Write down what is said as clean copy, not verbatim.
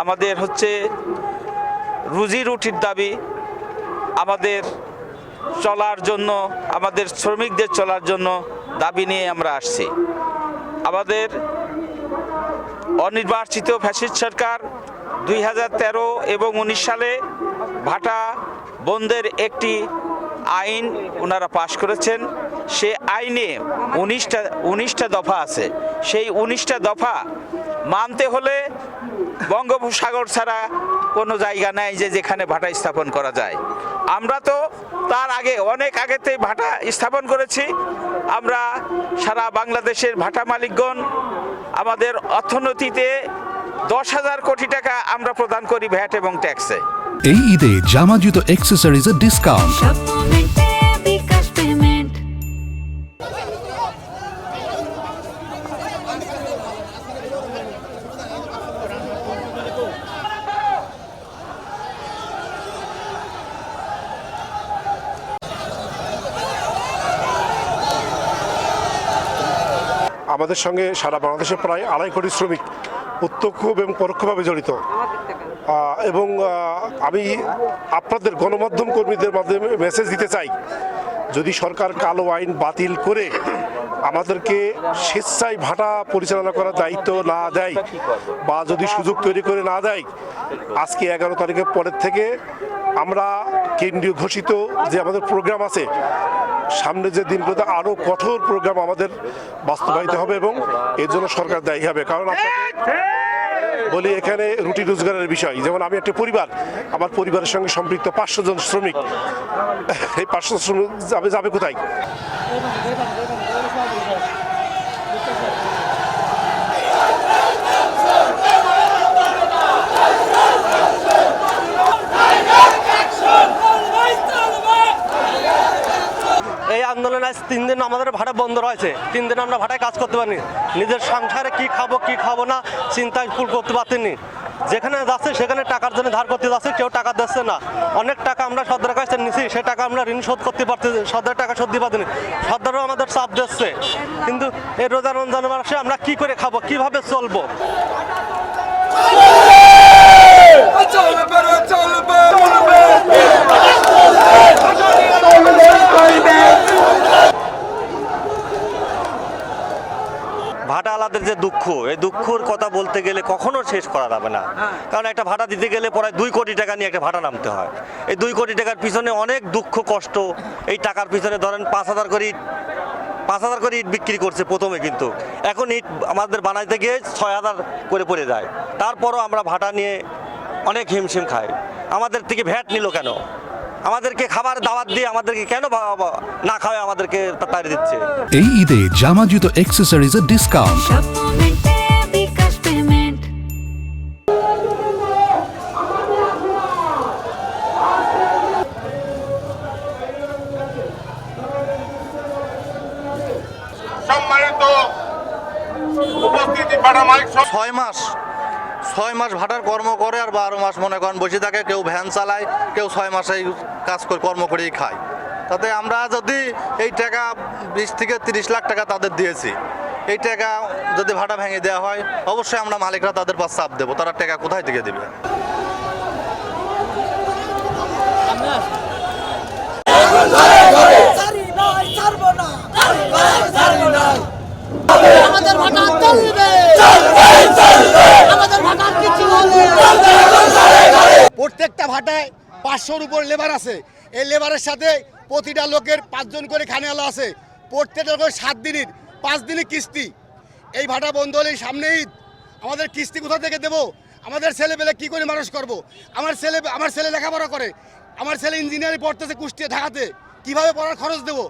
আমাদের হচ্ছে রুজি রুটির দাবি, আমাদের চলার জন্য, আমাদের শ্রমিকদের চলার জন্য দাবি নিয়ে আমরা আসছি। আমাদের অনির্বাচিত ফ্যাসিস্ট সরকার 2013 এবং 19 সালে ভাটা বন্ধের একটি আইন ওনারা পাশ করেছেন। সে আইনে 19টা দফা আছে। সেই 19টা দফা মানতে হলে বঙ্গোপসাগর ছাড়া কোনো জায়গা নাই যেখানে ভাটা স্থাপন করা যায়। আমরা তো তার আগে অনেক আগেতেই ভাটা স্থাপন করেছি। আমরা সারা বাংলাদেশের ভাটা মালিকগণ আমাদের অর্থনীতিতে 10,000 কোটি টাকা আমরা প্রদান করি ভ্যাট এবং ট্যাক্সে। এই ঈদে জামা জুতো অ্যাক্সেসরিজের ডিসকাউন্ট। আমাদের সঙ্গে সারা বাংলাদেশে প্রায় 2.5 কোটি শ্রমিক প্রত্যক্ষ এবং পরোক্ষভাবে জড়িত, এবং আমি আপনাদের গণমাধ্যম কর্মীদের মাধ্যমে মেসেজ দিতে চাই, যদি সরকার কালো আইন বাতিল করে আমাদেরকে স্বেচ্ছায় ভাটা পরিচালনা করার দায়িত্ব না দেয় বা যদি সুযোগ তৈরি করে না দেয়, আজকে 11 তারিখের পরের থেকে আমরা কেন্দ্রীয় ঘোষিত যে আমাদের প্রোগ্রাম আছে, সামনে যে দিনগুলোতে আরও কঠোর প্রোগ্রাম আমাদের বাস্তবায়িত হবে এবং এর জন্য সরকার দায়ী হবে। কারণ বলি এখানে রুটি রোজগারের বিষয়, যেমন আমি একটা পরিবার, আমার পরিবারের সঙ্গে সম্পৃক্ত 500 জন শ্রমিক, এই 500 শ্রমিক যাবে কোথায়? এই আন্দোলন আজ 3 দিন আমাদের ভাড়া বন্ধ রয়েছে। 3 দিন আমরা ভাড়ায় কাজ করতে পারিনি, নিজের সংসারে কি খাবো না চিন্তায় ফুল করতে পারতেনি। যেখানে যাচ্ছে সেখানে টাকার জন্য ধার করতে যাচ্ছে, কেউ টাকা দিচ্ছে না। অনেক টাকা আমরা সরকারের কাছে নিছি, সে টাকা আমরা ঋণ শোধ করতে পারতেছি, সরকারের টাকা শোধ দিতে পারতেনি। সরকারও আমাদের চাপ দিচ্ছে, কিন্তু এই রোজা রমজান মাসে আমরা কি করে খাবো, কিভাবে চলবো? ভাটাওয়ালাদের যে দুঃখ, এই দুঃখের কথা বলতে গেলে কখনো শেষ করা যাবে না। কারণ একটা ভাটা দিতে গেলে প্রায় 2 কোটি টাকা নিয়ে একটা ভাটা নামতে হয়। এই 2 কোটি টাকার পিছনে অনেক দুঃখ কষ্ট। এই টাকার পিছনে ধরেন 5,000 করে ইট বিক্রি করছে প্রথমে, কিন্তু এখন ইট আমাদের বানাইতে গিয়ে 6,000 করে পড়ে যায়। তারপরও আমরা ভাটা নিয়ে অনেক হিমশিম খাই। আমাদের থেকে ভ্যাট নিল কেন? আমাদেরকে খাবার দাওয়াত দিয়ে আমাদেরকে কেন না খাওয়া আমাদেরকে তাড়িয়ে দিচ্ছে? এই ঈদে জামা জুতো অ্যাক্সেসরিজের ডিসকাউন্ট। সম্মানিত উপস্থিতি, ভাড়া মালিক 6 মাস ভাটার কর্ম করে আর 12 মাস মনে করেন বসে থাকে। কেউ ভ্যান চালায়, কেউ 6 মাসেই কাজ করে কর্ম করেই খায়। তাতে আমরা যদি এই টাকা 20 থেকে 30 লাখ টাকা তাদের দিয়েছি, এই টাকা যদি ভাটা ভেঙে দেওয়া হয়, অবশ্যই আমরা মালিকরা তাদের পাশে চাপ দেবো। তারা টাকা কোথায় থেকে দেবে? আমাদের ভাটা চলবে, আমাদের ভাটা কিছু হবে। প্রত্যেকটা ভাটায় 500-র উপর লেবার আছে। এই লেবারের সাথে প্রতিটা লোকের 5 জন করে খানেওয়ালা আছে। প্রত্যেকটা লোকের 7 দিনের 5 দিনের কিস্তি। এই ভাটা বন্ধ হলে সামনে ঈদ, আমাদের কিস্তি কোথা থেকে দেবো? আমাদের ছেলেবেলে কি করে মানুষ করব? আমার ছেলে লেখাপড়া করে, আমার ছেলে ইঞ্জিনিয়ারিং পড়তেছে কুষ্টিয়া ঢাকাতে, কিভাবে পড়ার খরচ দেবো?